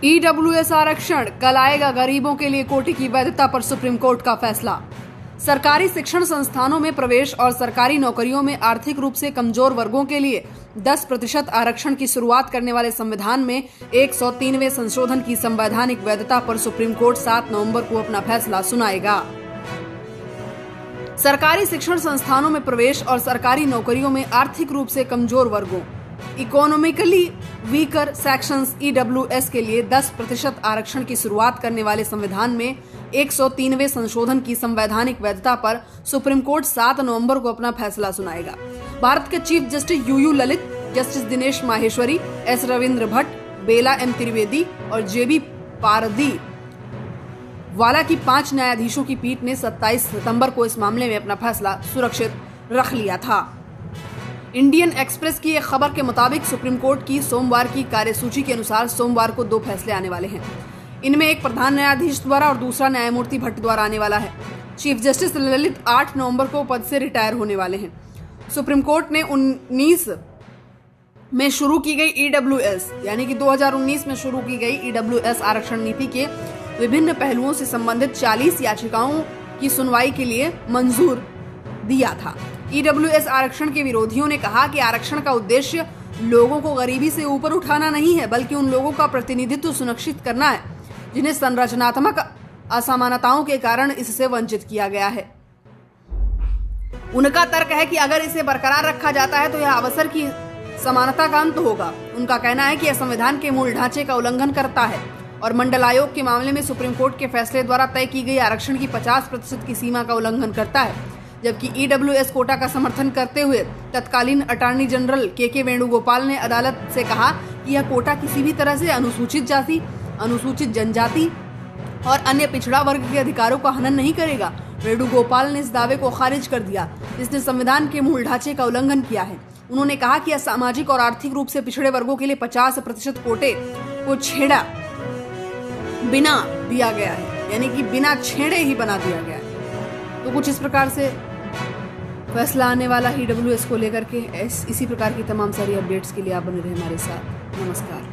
EWS आरक्षण, कल आएगा गरीबों के लिए कोटे की वैधता पर सुप्रीम कोर्ट का फैसला। सरकारी शिक्षण संस्थानों में प्रवेश और सरकारी नौकरियों में आर्थिक रूप से कमजोर वर्गों के लिए 10% आरक्षण की शुरुआत करने वाले संविधान में 103वें संशोधन की संवैधानिक वैधता पर सुप्रीम कोर्ट 7 नवंबर को अपना फैसला सुनाएगा। सरकारी शिक्षण संस्थानों में प्रवेश और सरकारी नौकरियों में आर्थिक रूप से कमजोर वर्गों इकोनॉमिकली वीकर सेक्शंस ईडब्ल्यूएस के लिए 10% आरक्षण की शुरुआत करने वाले संविधान में 103वें संशोधन की संवैधानिक वैधता पर सुप्रीम कोर्ट 7 नवंबर को अपना फैसला सुनाएगा। भारत के chief justice UU Lalit, justice Dinesh Maheshwari, S Ravindra Bhat, Bela M Trivedi और जेबी पारदी वाला की 5 न्यायाधीशों की पीठ ने 27 सितंबर को इस मामले में अपना फैसला सुरक्षित रख लिया था। इंडियन एक्सप्रेस की एक खबर के मुताबिक सुप्रीम कोर्ट की सोमवार की कार्यसूची के अनुसार सोमवार को 2 फैसले आने वाले हैं। इनमें एक प्रधान न्यायाधीश द्वारा और दूसरा न्यायमूर्ति भट्ट द्वारा आने वाला है। चीफ जस्टिस ललित 8 नवंबर को पद से रिटायर होने वाले हैं। सुप्रीम कोर्ट ने 19 में शुरू की गई ईडब्ल्यूएस यानी कि 2019 में शुरू की गई ईडब्ल्यूएस आरक्षण नीति के विभिन्न पहलुओं से संबंधित 40 याचिकाओं की सुनवाई के लिए मंजूर दिया था। ईडब्ल्यूएस आरक्षण के विरोधियों ने कहा कि आरक्षण का उद्देश्य लोगों को गरीबी से ऊपर उठाना नहीं है, बल्कि उन लोगों का प्रतिनिधित्व सुनिश्चित करना है जिन्हें संरचनात्मक असमानताओं के कारण इससे वंचित किया गया है। उनका तर्क है कि अगर इसे बरकरार रखा जाता है तो यह अवसर की समानता का अंत होगा। उनका कहना है कि यह संविधान के मूल ढांचे का उल्लंघन करता है और मंडल आयोग के मामले में सुप्रीम कोर्ट के फैसले द्वारा तय की गई आरक्षण की 50% की सीमा का उल्लंघन करता है। जबकि ईडब्ल्यूएस कोटा का समर्थन करते हुए तत्कालीन अटॉर्नी जनरल के वेणुगोपाल ने अदालत से कहा कि यह कोटा किसी भी तरह से अनुसूचित जाति, अनुसूचित जनजाति और अन्य पिछड़ा वर्ग के अधिकारों का हनन नहीं करेगा। वेणुगोपाल ने इस दावे को खारिज कर दिया, जिसने संविधान के मूल ढांचे का उल्लंघन किया है। उन्होंने कहा कि यह सामाजिक और आर्थिक रूप से पिछड़े वर्गों के लिए 50% कोटे को छेड़ा बिना दिया गया है, यानी कि बिना छेड़े ही बना दिया गया है। तो कुछ इस प्रकार से फैसला आने वाला ईडब्ल्यूएस को लेकर के। इसी प्रकार की तमाम सारी अपडेट्स के लिए आप बने रहे हमारे साथ। नमस्कार।